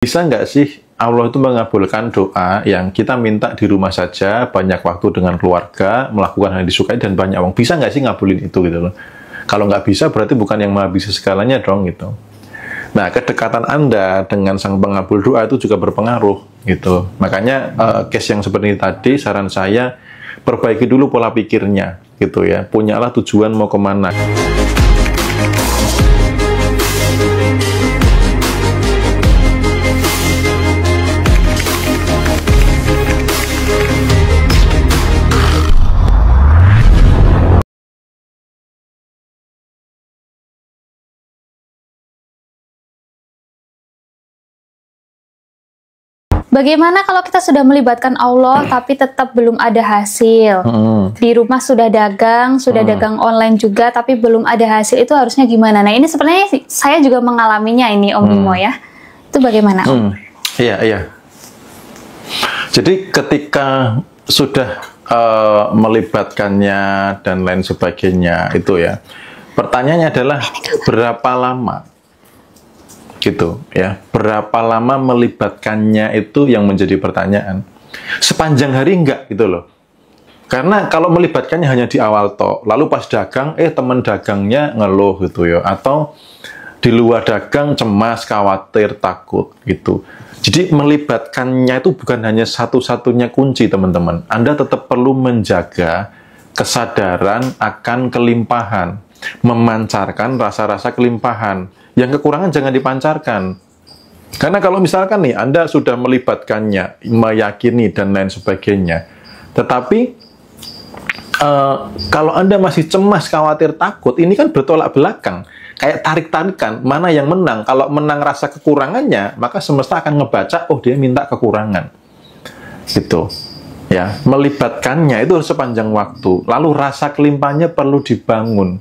Bisa nggak sih Allah itu mengabulkan doa yang kita minta di rumah saja, banyak waktu dengan keluarga, melakukan hal yang disukai dan banyak uang? Bisa nggak sih ngabulin itu gitu loh? Kalau nggak bisa berarti bukan yang maha bisa segalanya dong gitu. Nah, kedekatan Anda dengan sang pengabul doa itu juga berpengaruh gitu. Makanya case yang seperti tadi, saran saya perbaiki dulu pola pikirnya gitu ya. Punyalah tujuan mau kemana. Bagaimana kalau kita sudah melibatkan Allah tapi tetap belum ada hasil? Di rumah sudah dagang online juga tapi belum ada hasil, itu harusnya gimana? Nah, ini sebenarnya saya juga mengalaminya ini Om Bimo ya. Itu bagaimana Om? Iya. Jadi ketika sudah melibatkannya dan lain sebagainya itu ya, pertanyaannya adalah berapa lama? Gitu ya, berapa lama melibatkannya itu yang menjadi pertanyaan. Sepanjang hari enggak gitu loh, karena kalau melibatkannya hanya di awal toh, lalu pas dagang teman dagangnya ngeluh gitu ya, atau di luar dagang cemas, khawatir, takut gitu. Jadi melibatkannya itu bukan hanya satu-satunya kunci teman-teman. Anda tetap perlu menjaga kesadaran akan kelimpahan, memancarkan rasa-rasa kelimpahan. Yang kekurangan jangan dipancarkan. Karena kalau misalkan nih, Anda sudah melibatkannya, meyakini, dan lain sebagainya. Tetapi, kalau Anda masih cemas, khawatir, takut, ini kan bertolak belakang. Kayak tarik-tarikan, mana yang menang. Kalau menang rasa kekurangannya, maka semesta akan ngebaca, oh dia minta kekurangan. Gitu. Ya, melibatkannya itu sepanjang waktu. Lalu rasa kelimpahannya perlu dibangun.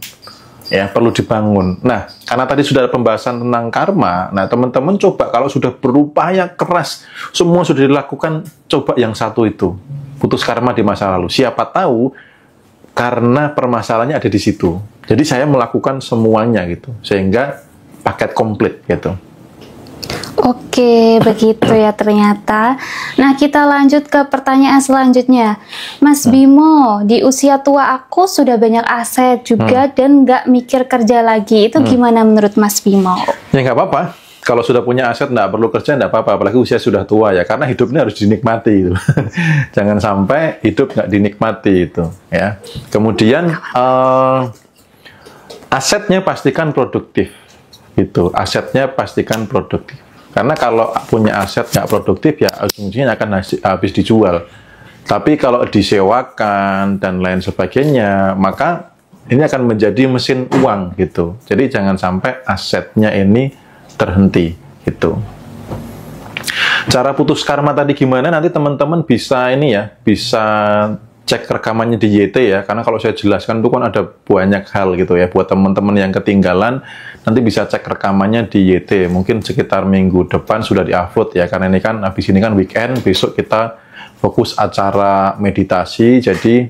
Ya, perlu dibangun. Nah, karena tadi sudah ada pembahasan tentang karma, nah teman-teman coba kalau sudah berupaya keras, semua sudah dilakukan, coba yang satu itu, putus karma di masa lalu. Siapa tahu karena permasalahannya ada di situ. Jadi saya melakukan semuanya gitu, sehingga paket komplit gitu. Oke, begitu ya ternyata. Nah, kita lanjut ke pertanyaan selanjutnya. Mas Bimo, di usia tua aku sudah banyak aset juga dan nggak mikir kerja lagi. Itu gimana menurut Mas Bimo? Ya nggak apa-apa. Kalau sudah punya aset nggak perlu kerja nggak apa-apa. Apalagi usia sudah tua ya. Karena hidupnya harus dinikmati itu. Jangan sampai hidup nggak dinikmati itu. Ya. Kemudian asetnya pastikan produktif. Gitu. Asetnya pastikan produktif. Karena kalau punya aset nggak produktif ya ujung-ujungnya akan habis dijual. Tapi kalau disewakan dan lain sebagainya, maka ini akan menjadi mesin uang gitu. Jadi jangan sampai asetnya ini terhenti gitu. Cara putus karma tadi gimana? Nanti teman-teman bisa ini ya, bisa cek rekamannya di YT ya, karena kalau saya jelaskan itu kan ada banyak hal gitu ya, buat teman-teman yang ketinggalan nanti bisa cek rekamannya di YT, mungkin sekitar minggu depan sudah di-upload ya, karena ini kan habis ini kan weekend, besok kita fokus acara meditasi, jadi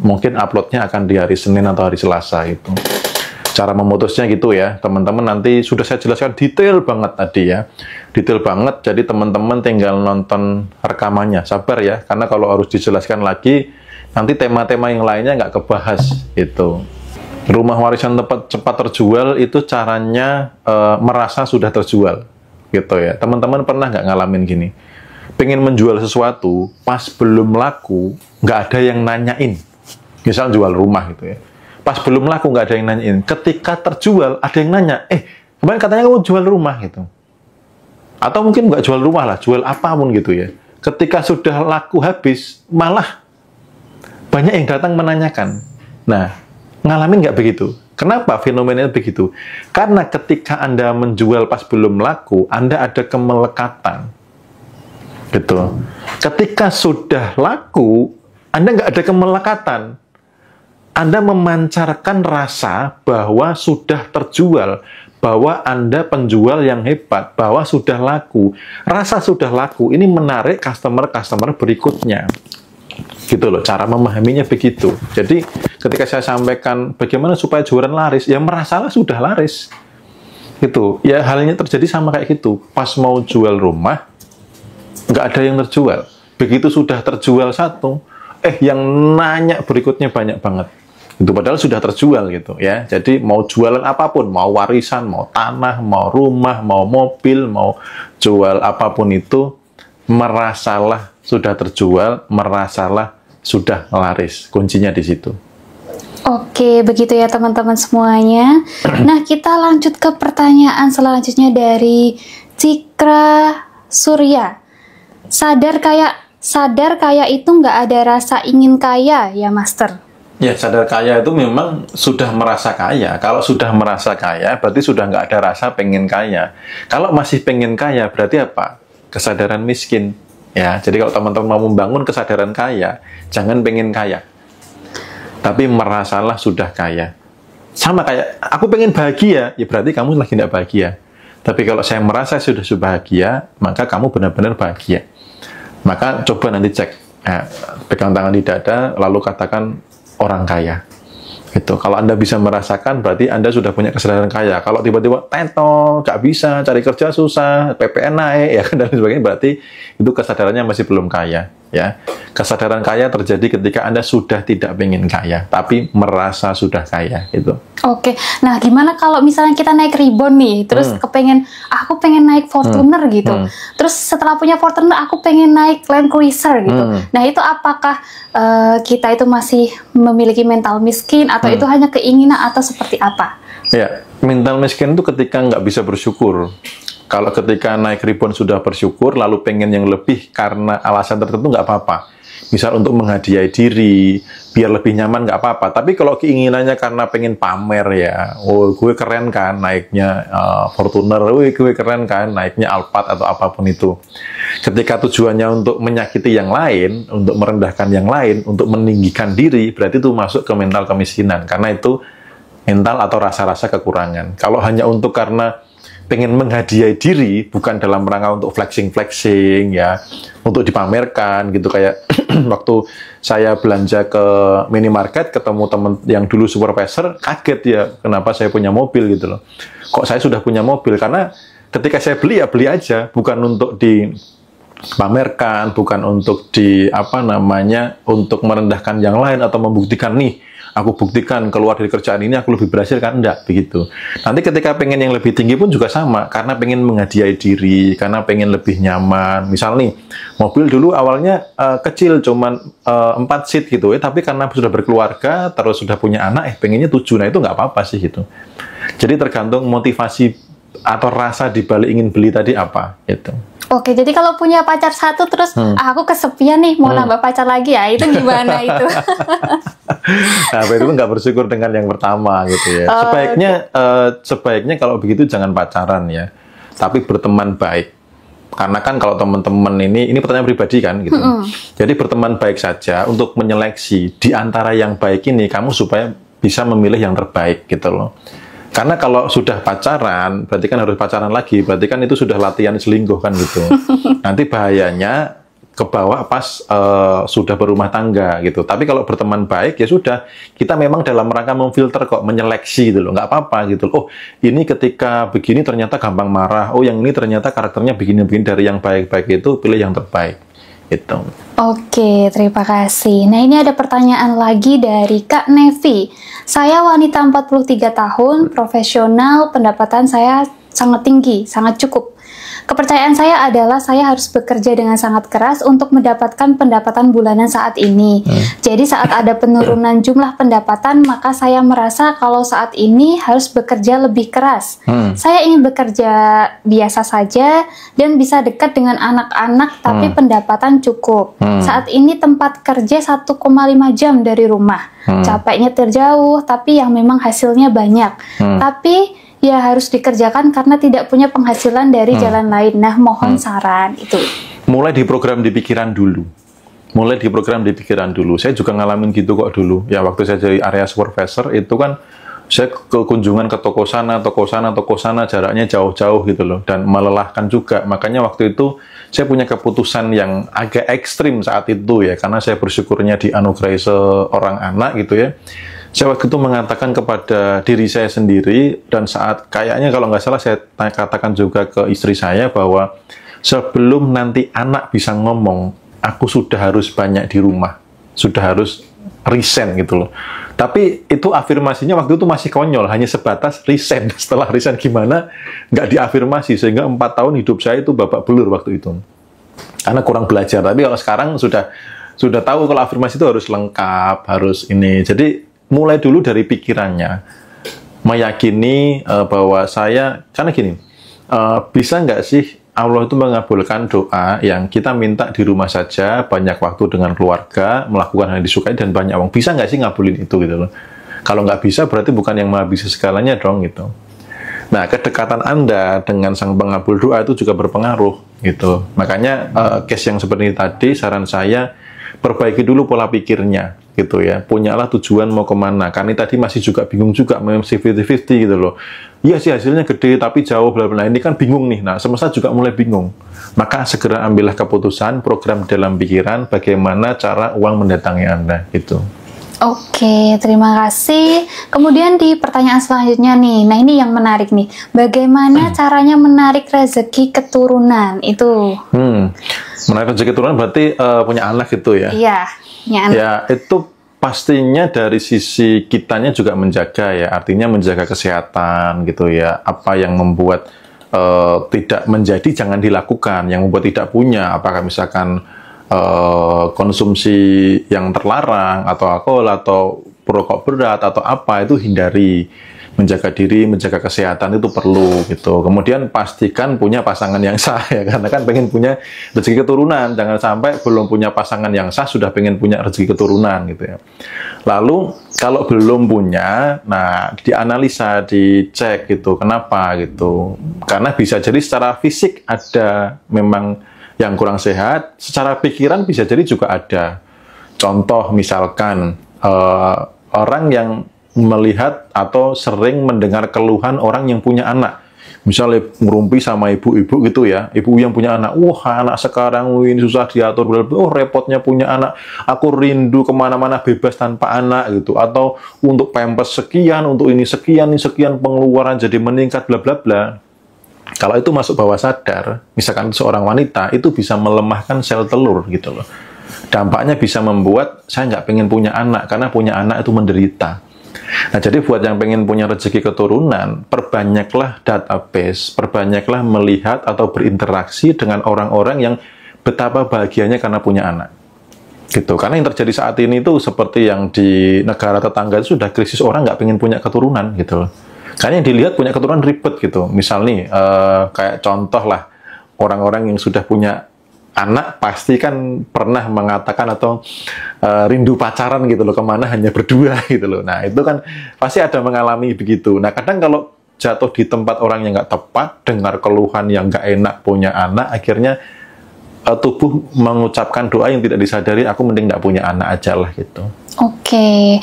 mungkin uploadnya akan di hari Senin atau hari Selasa itu. Cara memutusnya gitu ya, teman-teman nanti sudah saya jelaskan detail banget tadi ya, detail banget, jadi teman-teman tinggal nonton rekamannya, sabar ya, karena kalau harus dijelaskan lagi, nanti tema-tema yang lainnya nggak kebahas itu. Rumah warisan cepat terjual itu caranya merasa sudah terjual, gitu ya. Teman-teman pernah nggak ngalamin gini? Pengen menjual sesuatu, pas belum laku, nggak ada yang nanyain, misal jual rumah gitu ya. Pas belum laku nggak ada yang nanyain. Ketika terjual ada yang nanya, kemarin katanya kamu jual rumah gitu. Atau mungkin nggak jual rumah lah, jual apapun gitu ya. Ketika sudah laku habis, malah banyak yang datang menanyakan. Nah, ngalamin nggak begitu? Kenapa fenomenanya begitu? Karena ketika Anda menjual pas belum laku, Anda ada kemelekatan. Gitu. Ketika sudah laku, Anda nggak ada kemelekatan. Anda memancarkan rasa bahwa sudah terjual, bahwa Anda penjual yang hebat, bahwa sudah laku. Rasa sudah laku ini menarik customer-customer berikutnya. Gitu loh, cara memahaminya begitu. Jadi ketika saya sampaikan bagaimana supaya jualan laris, ya merasalah sudah laris. Gitu. Ya halnya terjadi sama kayak gitu. Pas mau jual rumah, nggak ada yang terjual. Begitu sudah terjual satu, yang nanya berikutnya banyak banget. Itu padahal sudah terjual gitu ya. Jadi mau jualan apapun, mau warisan, mau tanah, mau rumah, mau mobil, mau jual apapun itu, merasalah sudah terjual, merasalah sudah laris. Kuncinya di situ. Oke, begitu ya teman-teman semuanya. Nah, kita lanjut ke pertanyaan selanjutnya dari Cikra Surya. Sadar kaya itu nggak ada rasa ingin kaya ya, Master? Ya, sadar kaya itu memang sudah merasa kaya. Kalau sudah merasa kaya, berarti sudah nggak ada rasa pengen kaya. Kalau masih pengen kaya, berarti apa? Kesadaran miskin. Ya, jadi kalau teman-teman mau membangun kesadaran kaya, jangan pengen kaya. Tapi merasalah sudah kaya. Sama kayak, aku pengen bahagia, ya berarti kamu lagi tidak bahagia. Tapi kalau saya merasa sudah bahagia, maka kamu benar-benar bahagia. Maka coba nanti cek, pegang tangan di dada, lalu katakan, orang kaya. Gitu. Kalau Anda bisa merasakan, berarti Anda sudah punya kesadaran kaya. Kalau tiba-tiba teto, nggak bisa, cari kerja susah, PPN naik, ya dan sebagainya, berarti itu kesadarannya masih belum kaya. Ya, kesadaran kaya terjadi ketika Anda sudah tidak pengen kaya, tapi merasa sudah kaya. Itu. Oke, nah gimana kalau misalnya kita naik Reborn nih, terus aku pengen naik Fortuner gitu. Terus setelah punya Fortuner, aku pengen naik Land Cruiser gitu. Nah itu apakah kita itu masih memiliki mental miskin atau itu hanya keinginan atau seperti apa? Ya, mental miskin itu ketika nggak bisa bersyukur. Kalau ketika naik Reborn sudah bersyukur, lalu pengen yang lebih karena alasan tertentu nggak apa-apa. Misal untuk menghadiahi diri, biar lebih nyaman nggak apa-apa. Tapi kalau keinginannya karena pengen pamer ya, oh gue keren kan naiknya Fortuner, gue keren kan naiknya Alphard atau apapun itu. Ketika tujuannya untuk menyakiti yang lain, untuk merendahkan yang lain, untuk meninggikan diri, berarti itu masuk ke mental kemiskinan. Karena itu mental atau rasa-rasa kekurangan. Kalau hanya untuk karena pengen menghadiahi diri, bukan dalam rangka untuk flexing ya, untuk dipamerkan gitu. Kayak waktu saya belanja ke minimarket, ketemu teman yang dulu supervisor, kaget ya, kenapa saya punya mobil gitu loh. Kok saya sudah punya mobil? Karena ketika saya beli ya beli aja, bukan untuk dipamerkan, bukan untuk untuk merendahkan yang lain atau membuktikan nih, aku buktikan keluar dari kerjaan ini aku lebih berhasil kan, enggak begitu. Nanti ketika pengen yang lebih tinggi pun juga sama, karena pengen menghadiahi diri, karena pengen lebih nyaman. Misal nih, mobil dulu awalnya kecil, cuman 4 seat gitu, tapi karena sudah berkeluarga, terus sudah punya anak, pengennya 7, nah itu nggak apa-apa sih gitu. Jadi tergantung motivasi atau rasa dibalik ingin beli tadi apa, gitu. Oke, jadi kalau punya pacar satu terus aku kesepian nih, mau nambah pacar lagi ya, itu gimana itu? Nah, itu nggak bersyukur dengan yang pertama gitu ya. Sebaiknya kalau begitu jangan pacaran ya, tapi berteman baik. Karena kan kalau teman-teman ini pertanyaan pribadi kan gitu. Jadi berteman baik saja untuk menyeleksi di antara yang baik ini kamu supaya bisa memilih yang terbaik gitu loh. Karena kalau sudah pacaran, berarti kan harus pacaran lagi, berarti kan itu sudah latihan selingkuh kan gitu. Nanti bahayanya ke bawah pas sudah berumah tangga gitu. Tapi kalau berteman baik ya sudah, kita memang dalam rangka memfilter kok, menyeleksi gitu loh, nggak apa-apa gitu. Oh ini ketika begini ternyata gampang marah, oh yang ini ternyata karakternya begini-begini, dari yang baik-baik itu pilih yang terbaik gitu. Oke, terima kasih. Nah ini ada pertanyaan lagi dari Kak Nevi. Saya wanita 43 tahun, profesional, pendapatan saya sangat tinggi, sangat cukup. Kepercayaan saya adalah saya harus bekerja dengan sangat keras untuk mendapatkan pendapatan bulanan saat ini. Jadi saat ada penurunan jumlah pendapatan, maka saya merasa kalau saat ini harus bekerja lebih keras. Saya ingin bekerja biasa saja dan bisa dekat dengan anak-anak, tapi pendapatan cukup. Saat ini tempat kerja 1,5 jam dari rumah. Capeknya terjauh, tapi yang memang hasilnya banyak. Tapi ya harus dikerjakan karena tidak punya penghasilan dari jalan lain. Nah, mohon saran itu. Mulai diprogram di pikiran dulu. Saya juga ngalamin gitu kok dulu. Ya waktu saya jadi area supervisor itu kan saya kunjungan ke toko sana, jaraknya jauh-jauh gitu loh, dan melelahkan juga. Makanya waktu itu saya punya keputusan yang agak ekstrim saat itu ya, karena saya bersyukurnya dianugerahi seorang anak gitu ya. Saya waktu itu mengatakan kepada diri saya sendiri, dan saat kayaknya kalau nggak salah saya katakan juga ke istri saya bahwa sebelum nanti anak bisa ngomong, aku sudah harus banyak di rumah, sudah harus resign gitu loh. Tapi itu afirmasinya waktu itu masih konyol, hanya sebatas resign. Setelah resign gimana, nggak diafirmasi, sehingga 4 tahun hidup saya itu babak belur waktu itu. Karena kurang belajar. Tapi kalau sekarang sudah tahu kalau afirmasi itu harus lengkap, harus ini. Jadi mulai dulu dari pikirannya, meyakini bahwa saya, karena gini, bisa nggak sih Allah itu mengabulkan doa yang kita minta di rumah saja, banyak waktu dengan keluarga, melakukan hal yang disukai dan banyak uang. Bisa nggak sih ngabulin itu gitu loh? Kalau nggak bisa berarti bukan yang maha bisa segalanya dong gitu. Nah, kedekatan Anda dengan sang pengabul doa itu juga berpengaruh gitu. Makanya case yang seperti tadi, saran saya perbaiki dulu pola pikirnya gitu ya. Punyalah tujuan mau kemana. Karena tadi masih juga bingung juga, masih 50-50 gitu loh. Iya sih hasilnya gede tapi jauh bla bla. Ini kan bingung nih. Nah, semesta juga mulai bingung. Maka segera ambillah keputusan, program dalam pikiran bagaimana cara uang mendatangi Anda gitu. Oke, terima kasih. Kemudian di pertanyaan selanjutnya nih, nah ini yang menarik nih. Bagaimana caranya menarik rezeki keturunan itu? Menarik rezeki keturunan berarti punya anak gitu ya? Iya, punya anak. Ya, itu pastinya dari sisi kitanya juga menjaga ya. Artinya menjaga kesehatan gitu ya. Apa yang membuat tidak menjadi jangan dilakukan. Yang membuat tidak punya, apakah misalkan konsumsi yang terlarang atau alkohol atau perokok berat atau apa, itu hindari. Menjaga diri, menjaga kesehatan itu perlu gitu. Kemudian pastikan punya pasangan yang sah ya, karena kan pengen punya rezeki keturunan. Jangan sampai belum punya pasangan yang sah sudah pengen punya rezeki keturunan gitu ya. Lalu kalau belum punya, nah dianalisa, dicek gitu, kenapa gitu. Karena bisa jadi secara fisik ada memang yang kurang sehat, secara pikiran bisa jadi juga ada. Contoh misalkan orang yang melihat atau sering mendengar keluhan orang yang punya anak, misalnya ngerumpi sama ibu-ibu gitu ya, ibu yang punya anak, wah anak sekarang ini susah diatur, oh repotnya punya anak, aku rindu kemana-mana bebas tanpa anak gitu, atau untuk pampers sekian, untuk ini sekian pengeluaran jadi meningkat bla bla bla. Kalau itu masuk bawah sadar, misalkan seorang wanita, itu bisa melemahkan sel telur gitu loh. Dampaknya bisa membuat saya nggak pengen punya anak, karena punya anak itu menderita. Nah, jadi buat yang pengen punya rezeki keturunan, perbanyaklah database, perbanyaklah melihat atau berinteraksi dengan orang-orang yang betapa bahagianya karena punya anak. Gitu. Karena yang terjadi saat ini itu seperti yang di negara tetangga itu sudah krisis, orang nggak pengen punya keturunan gitu loh. Karena yang dilihat punya keturunan ribet gitu. Misal nih, kayak contoh lah, orang-orang yang sudah punya anak pasti kan pernah mengatakan atau rindu pacaran gitu loh, kemana hanya berdua gitu loh. Nah itu kan pasti ada mengalami begitu. Nah kadang kalau jatuh di tempat orang yang nggak tepat, dengar keluhan yang nggak enak punya anak, akhirnya tubuh mengucapkan doa yang tidak disadari, aku mending nggak punya anak aja lah gitu. Oke,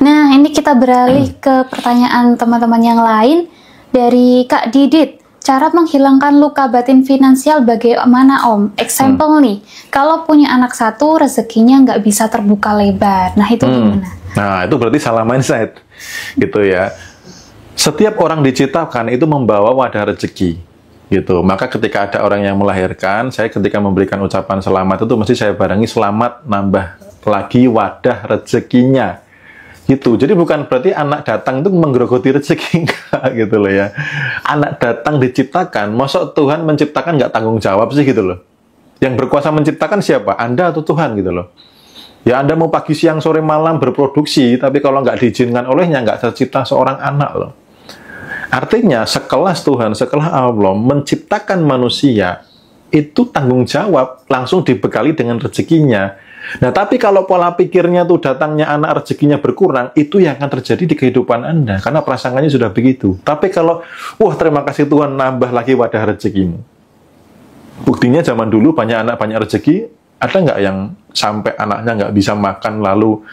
nah ini kita beralih ke pertanyaan teman-teman yang lain dari Kak Didit. Cara menghilangkan luka batin finansial bagaimana Om? Example nih, kalau punya anak satu, rezekinya nggak bisa terbuka lebar. Nah itu gimana? Nah itu berarti salah mindset gitu ya. Setiap orang diciptakan itu membawa wadah rezeki gitu. Maka ketika ada orang yang melahirkan, saya ketika memberikan ucapan selamat itu mesti saya barengi selamat nambah lagi wadah rezekinya. Gitu. Jadi bukan berarti anak datang itu menggerogoti rezeki, enggak gitu loh ya. Anak datang diciptakan, masa Tuhan menciptakan nggak tanggung jawab sih gitu loh. Yang berkuasa menciptakan siapa? Anda atau Tuhan gitu loh. Ya Anda mau pagi, siang, sore, malam berproduksi, tapi kalau nggak diizinkan olehnya nggak tercipta seorang anak loh. Artinya sekelas Tuhan, sekelas Allah menciptakan manusia, itu tanggung jawab, langsung dibekali dengan rezekinya. Nah, tapi kalau pola pikirnya tuh datangnya anak rezekinya berkurang, itu yang akan terjadi di kehidupan Anda, karena prasangkanya sudah begitu. Tapi kalau, wah terima kasih Tuhan nambah lagi wadah rezekimu. Buktinya zaman dulu banyak anak banyak rezeki, ada nggak yang sampai anaknya nggak bisa makan lalu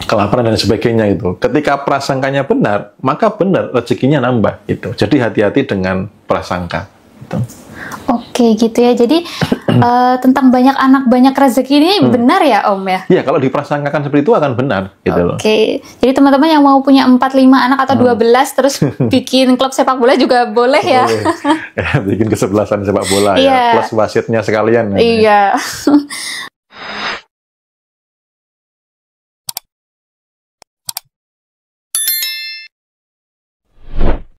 kelaparan dan sebagainya itu. Ketika prasangkanya benar, maka benar rezekinya nambah itu. Jadi hati-hati dengan prasangka. Gitu. Oke gitu ya. Jadi tentang banyak anak banyak rezeki ini benar ya Om ya? Iya, kalau diprasangkakan seperti itu akan benar gitu loh. Oke. Jadi teman-teman yang mau punya 4, 5 anak atau 12 terus bikin klub sepak bola juga boleh ya. Boleh. Ya, bikin kesebelasan sepak bola Iya. ya, plus wasitnya sekalian. Iya.